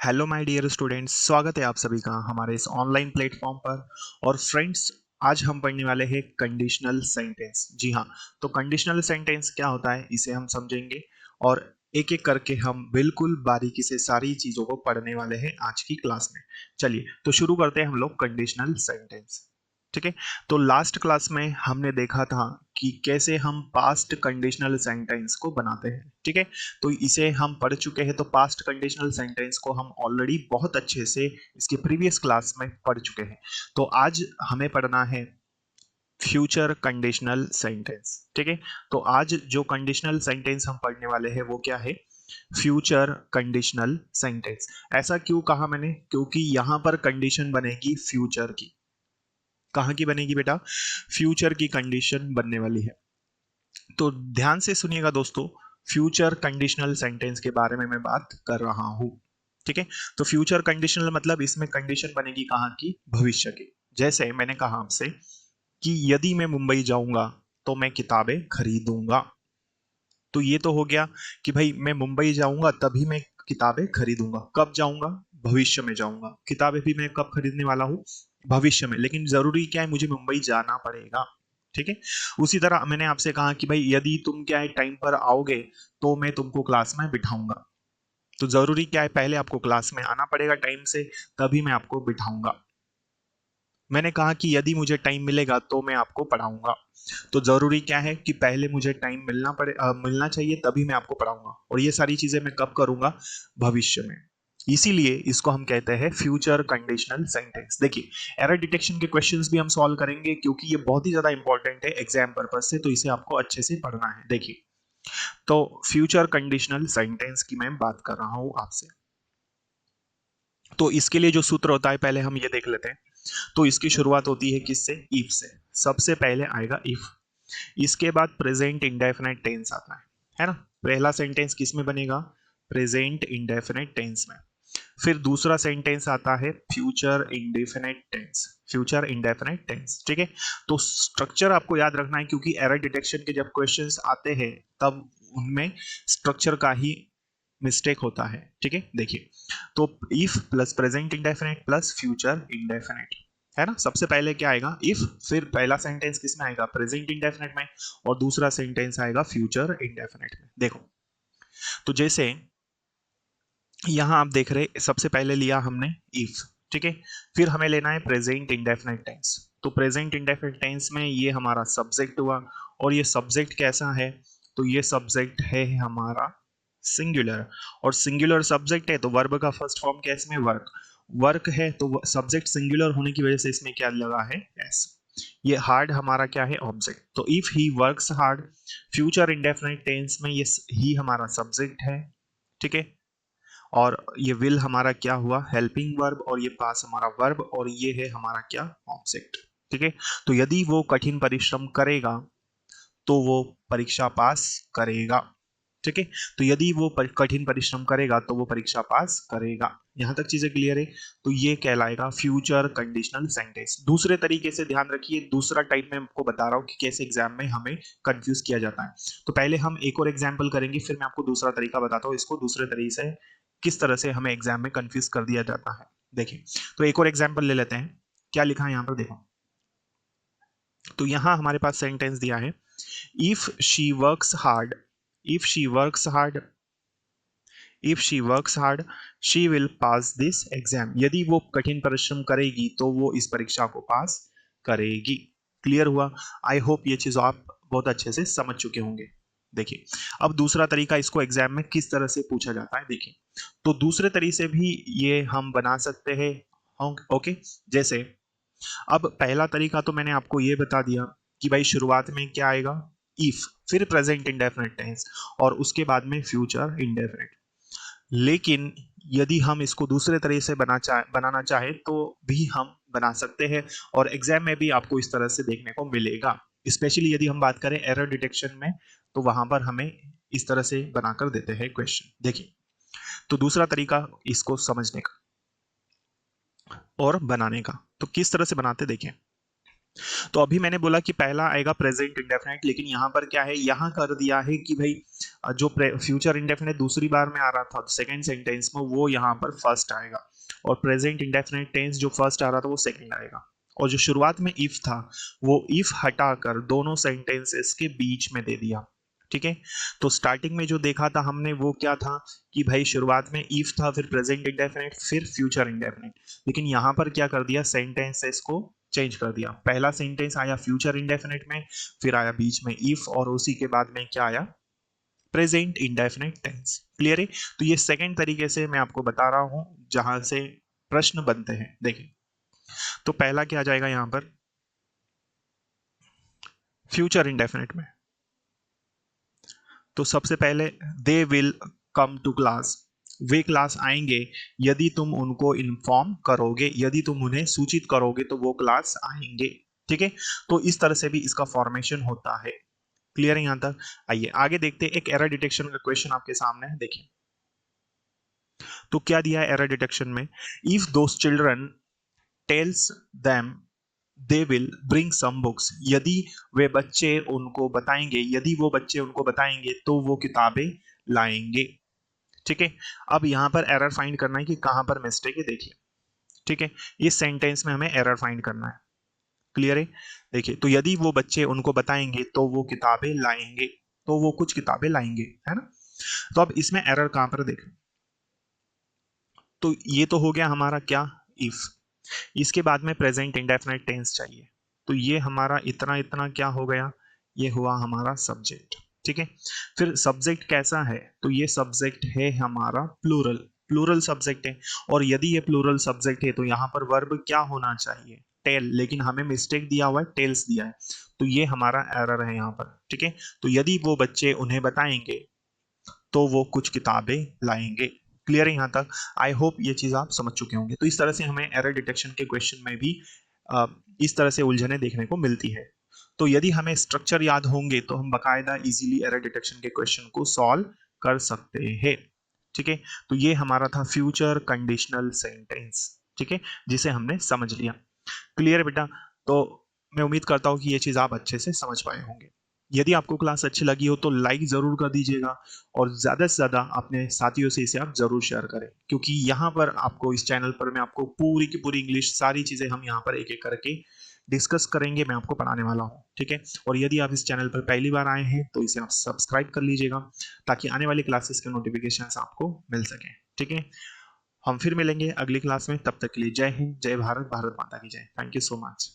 Hello my dear students, स्वागत है आप सभी का हमारे इस ऑनलाइन प्लेटफॉर्म पर। और फ्रेंड्स, आज हम पढ़ने वाले हैं कंडीशनल सेंटेंस। जी हाँ, तो कंडीशनल सेंटेंस क्या होता है इसे हम समझेंगे और एक एक करके हम बिल्कुल बारीकी से सारी चीजों को पढ़ने वाले हैं आज की क्लास में। चलिए तो शुरू करते हैं हम लोग कंडीशनल सेंटेंस। ठीक है, तो लास्ट क्लास में हमने देखा था कि कैसे हम पास्ट कंडीशनल सेंटेंस को बनाते हैं। ठीक है, तो इसे हम पढ़ चुके हैं। तो पास्ट कंडीशनल सेंटेंस को हम ऑलरेडी बहुत अच्छे से इसके प्रीवियस क्लास में पढ़ चुके हैं। तो आज हमें पढ़ना है फ्यूचर कंडीशनल सेंटेंस। ठीक है, तो आज जो कंडीशनल सेंटेंस हम पढ़ने वाले हैं वो क्या है? Future conditional sentence. ऐसा क्यों कहा मैंने? क्योंकि यहां पर कंडीशन बनेगी फ्यूचर की। कहाँ की बनेगी बेटा? फ्यूचर की कंडीशन बनने वाली है। तो ध्यान से सुनिएगा दोस्तों, फ्यूचर कंडीशनल सेंटेंस के बारे में मैं बात कर रहा हूं। ठीक है, तो फ्यूचर कंडीशनल मतलब इसमें कंडीशन बनेगी कहाँ की? भविष्य की। जैसे मैंने कहा आपसे कि यदि मैं मुंबई जाऊंगा तो मैं किताबें खरीदूंगा। तो ये तो हो गया कि भाई मैं मुंबई जाऊंगा तभी मैं किताबें खरीदूंगा। कब जाऊंगा? भविष्य में जाऊंगा। किताबें भी मैं कब खरीदने वाला हूँ? भविष्य में। लेकिन जरूरी क्या है? मुझे मुंबई जाना पड़ेगा। ठीक है, उसी तरह मैंने आपसे कहा कि भाई यदि तुम क्या है टाइम पर आओगे तो मैं तुमको क्लास में बिठाऊंगा। तो जरूरी क्या है? पहले आपको क्लास में आना पड़ेगा टाइम से, तभी मैं आपको बिठाऊंगा। मैंने कहा कि यदि मुझे टाइम मिलेगा तो मैं आपको पढ़ाऊंगा। तो जरूरी क्या है कि पहले मुझे टाइम मिलना चाहिए, तभी मैं आपको पढ़ाऊंगा। और ये सारी चीजें मैं कब करूंगा? भविष्य में। इसीलिए इसको हम कहते हैं फ्यूचर कंडीशनल सेंटेंस। देखिए, एरर डिटेक्शन के क्वेश्चंस भी हम सॉल्व करेंगे क्योंकि ये बहुत ही ज्यादा इंपॉर्टेंट है एग्जाम पर्पज से। तो इसे आपको अच्छे से पढ़ना है। देखिए, तो फ्यूचर कंडीशनल सेंटेंस की मैं बात कर रहा हूं आपसे। तो इसके लिए जो सूत्र होता है पहले हम ये देख लेते हैं। तो इसकी शुरुआत होती है किससे? इफ से। सबसे पहले आएगा इफ। इसके बाद प्रेजेंट इंडेफिनेट टेंस आता है ना? पहला सेंटेंस किस में बनेगा? प्रेजेंट इंडेफिनेट टेंस में। फिर दूसरा सेंटेंस आता है future indefinite tense. Future indefinite tense. ठीक है, तो स्ट्रक्चर आपको याद रखना है क्योंकि एरर डिटेक्शन के जब क्वेश्चंस आते हैं तब उनमें स्ट्रक्चर का ही मिस्टेक होता है। ठीक है, देखिए, तो if plus present indefinite plus future indefinite है ना? सबसे पहले क्या आएगा? इफ। फिर पहला सेंटेंस किस में आएगा? प्रेजेंट इंडेफिनेट में। और दूसरा सेंटेंस आएगा फ्यूचर इंडेफिनेट में। देखो, तो जैसे यहां आप देख रहे, सबसे पहले लिया हमने इफ। ठीक है, फिर हमें लेना है प्रेजेंट इंडेफिनेट टेंस। तो प्रेजेंट इंडेफिनेट टेंस में ये हमारा सब्जेक्ट हुआ। और ये सब्जेक्ट कैसा है? तो ये सब्जेक्ट है हमारा सिंगुलर। और सिंगुलर सब्जेक्ट है तो वर्ब का फर्स्ट फॉर्म क्या है इसमें? वर्क। वर्क है तो सब्जेक्ट सिंगुलर होने की वजह से इसमें क्या लगा है? एस। ये हार्ड हमारा क्या है? ऑब्जेक्ट। तो if he works hard, future indefinite tense में ये ही हमारा सब्जेक्ट है। ठीक है, और ये विल हमारा क्या हुआ? Helping verb. और ये पास हमारा वर्ब। और ये है हमारा क्या? ऑब्जेक्ट। ठीक है, तो यदि वो कठिन परिश्रम करेगा तो वो परीक्षा पास करेगा। ठीक है, तो यदि वो कठिन परिश्रम करेगा तो वो परीक्षा पास करेगा। यहां तक चीजें क्लियर है? तो ये कहलाएगा फ्यूचर कंडीशनल सेंटेंस। दूसरे तरीके से ध्यान रखिए, दूसरा टाइप में आपको बता रहा हूं कि कैसे एग्जाम में हमें कंफ्यूज किया जाता है। तो पहले हम एक और एग्जाम्पल करेंगे, फिर मैं आपको दूसरा तरीका बताता हूँ इसको दूसरे तरीके से किस तरह से हमें एग्जाम में कंफ्यूज कर दिया जाता है। देखिए, तो एक और एग्जाम्पल ले लेते हैं। क्या लिखा है यहाँ पर? देखो, तो यहां हमारे पास सेंटेंस दिया है if she works hard. If she works hard, if she works hard she will pass this exam. यदि वो कठिन परिश्रम करेगी तो वो इस परीक्षा को पास करेगी। क्लियर हुआ? आई होप ये चीज आप बहुत अच्छे से समझ चुके होंगे। देखिए, अब दूसरा तरीका इसको एग्जाम में किस तरह से पूछा जाता है। देखिए, तो दूसरे तरीके से भी ये हम बना सकते हैं। ओके, जैसे अब पहला तरीका तो मैंने आपको ये बता दिया कि भाई शुरुआत में क्या आएगा? इफ, फिर प्रेजेंट इंडेफिनिट टेंस, और उसके बाद में फ्यूचर इंडेफिनिट। लेकिन यदि हम इसको दूसरे तरीके से बनाना चाहे तो भी हम बना सकते हैं। और एग्जाम में भी आपको इस तरह से देखने को मिलेगा। स्पेशली यदि हम बात करें एरर डिटेक्शन में, तो वहां पर हमें इस तरह से बनाकर देते हैं क्वेश्चन। देखिए, तो दूसरा तरीका इसको समझने का और बनाने का, तो किस तरह से बनाते देखें। तो अभी मैंने बोला कि पहला आएगा प्रेजेंट इंडेफिनिट, लेकिन यहाँ पर क्या है, यहाँ कर दिया है कि भाई जो फ्यूचर इंडेफिनिट दूसरी बार में आ रहा था सेकंड सेंटेंस में, वो यहाँ पर फर्स्ट आएगा, और प्रेजेंट इंडेफिनिट टेंस जो फर्स्ट आ रहा था वो सेकंड आएगा। और जो शुरुआत में इफ था वो इफ हटाकर दोनों सेंटेंसेस के बीच में दे दिया। ठीक है, तो स्टार्टिंग में जो देखा था हमने वो क्या था कि भाई शुरुआत में इफ था, फिर प्रेजेंट इंडेफिनिट, फिर फ्यूचर इंडेफिनिट, लेकिन यहाँ पर क्या कर दिया, सेंटेंसेस को चेंज कर दिया। पहला सेंटेंस आया फ्यूचर इंडेफिनिट में, फिर आया बीच में इफ, और उसी के बाद में क्या आया, प्रेजेंट इंडेफिनिट टेंस। क्लियर है? तो ये सेकंड तरीके से मैं आपको बता रहा हूं जहां से प्रश्न बनते हैं। देखिए, तो पहला क्या आ जाएगा यहां पर, फ्यूचर इंडेफिनिट में तो सबसे पहले they will come to class, वे क्लास आएंगे यदि तुम उनको इन्फॉर्म करोगे, यदि तुम उन्हें सूचित करोगे तो वो क्लास आएंगे। ठीक है, तो इस तरह से भी इसका फॉर्मेशन होता है। क्लियर है यहां तक? आइए आगे देखते हैं। एक एरर डिटेक्शन का क्वेश्चन आपके सामने है, देखिए। तो क्या दिया है एरर डिटेक्शन में, if those children tells them they will bring some books, यदि वे बच्चे उनको बताएंगे, यदि वो बच्चे उनको बताएंगे तो वो किताबें लाएंगे। ठीक है, अब यहां पर एरर फाइंड करना है कि कहां पर मिस्टेक है, देखिए। ठीक है, इस सेंटेंस में हमें एरर फाइंड करना है। क्लियर है? देखिए, तो यदि वो बच्चे उनको बताएंगे तो वो किताबें लाएंगे, तो वो कुछ किताबें लाएंगे, है ना। तो अब इसमें एरर कहां पर देखें, तो ये तो हो गया हमारा क्या, इफ। इसके बाद में प्रेजेंट इंडेफिनिट टेंस चाहिए, तो ये हमारा इतना इतना क्या हो गया, ये हुआ हमारा सब्जेक्ट। ठीक है, फिर सब्जेक्ट कैसा है, तो ये सब्जेक्ट है हमारा प्लूरल, प्लूरल सब्जेक्ट है। और यदि ये प्लूरल सब्जेक्ट है तो यहाँ पर वर्ब क्या होना चाहिए, टेल, लेकिन हमें मिस्टेक दिया हुआ है, टेल्स दिया है, तो ये हमारा एरर है यहाँ पर। ठीक है, तो यदि वो बच्चे उन्हें बताएंगे तो वो कुछ किताबें लाएंगे। क्लियर है यहाँ तक? आई होप ये चीज आप समझ चुके होंगे। तो इस तरह से हमें एरर डिटेक्शन के क्वेश्चन में भी इस तरह से उलझने देखने को मिलती है। तो यदि हमें स्ट्रक्चर याद होंगे तो हम बकायदा इजीली एरर डिटेक्शन के क्वेश्चन को सॉल्व कर सकते हैं। ठीक है, तो ये हमारा था फ्यूचर कंडीशनल सेंटेंस। ठीक है, जिसे हमने समझ लिया। क्लियर बेटा? तो मैं उम्मीद करता हूँ कि ये चीज़ आप अच्छे से समझ पाए होंगे। यदि आपको क्लास अच्छी लगी हो तो लाइक ज़रूर कर दीजिएगा, और ज़्यादा से ज़्यादा अपने साथियों से इसे आप ज़रूर शेयर करें, क्योंकि यहाँ पर आपको, इस चैनल पर मैं आपको पूरी की पूरी इंग्लिश, सारी चीज़ें हम यहाँ पर एक एक करके डिस्कस करेंगे, मैं आपको पढ़ाने वाला हूँ। ठीक है, और यदि आप इस चैनल पर पहली बार आए हैं तो इसे आप सब्सक्राइब कर लीजिएगा, ताकि आने वाली क्लासेस के नोटिफिकेशन आपको मिल सकें। ठीक है, हम फिर मिलेंगे अगली क्लास में, तब तक के लिए जय हिंद, जय भारत, भारत माता की जय। Thank you so much.